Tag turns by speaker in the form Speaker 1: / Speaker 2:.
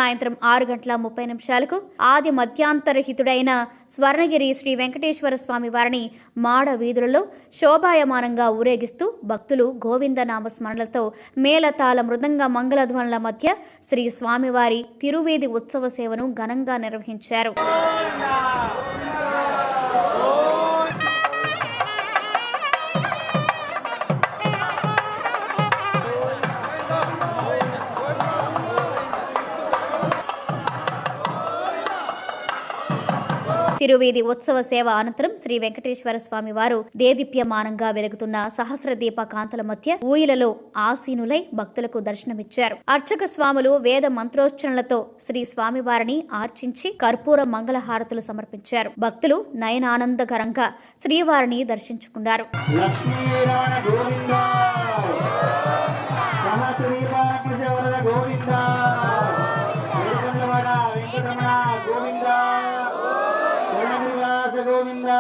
Speaker 1: సాయంత్రం 6:30 ఆది మధ్యాంతరహితుడైన స్వర్ణగిరి శ్రీ వెంకటేశ్వర స్వామి వారిని మాడ వీధులలో శోభాయమానంగా ఊరేగిస్తూ భక్తులు గోవిందనామ స్మరణలతో మేళతాళ మృదంగ మంగళధ్వనుల మధ్య శ్రీ స్వామివారి తిరువేది ఉత్సవ సేవను ఘనంగా నిర్వహించారు. తిరువేది ఉత్సవ సేవ అనంతరం శ్రీ వెంకటేశ్వర స్వామి వారు దేదీప్యమానంగా వెలుగుతున్న సహస్రదీప కాంతుల మధ్య ఊయలలో ఆసీనులై భక్తులకు దర్శనమిచ్చారు. అర్చక స్వాములు వేద మంత్రోచ్చరణలతో శ్రీ స్వామివారిని ఆర్చించి కర్పూర మంగళహారతులు సమర్పించారు. భక్తులు నయనానందకరంగా శ్రీవారిని దర్శించుకున్నారు.
Speaker 2: గోవిందా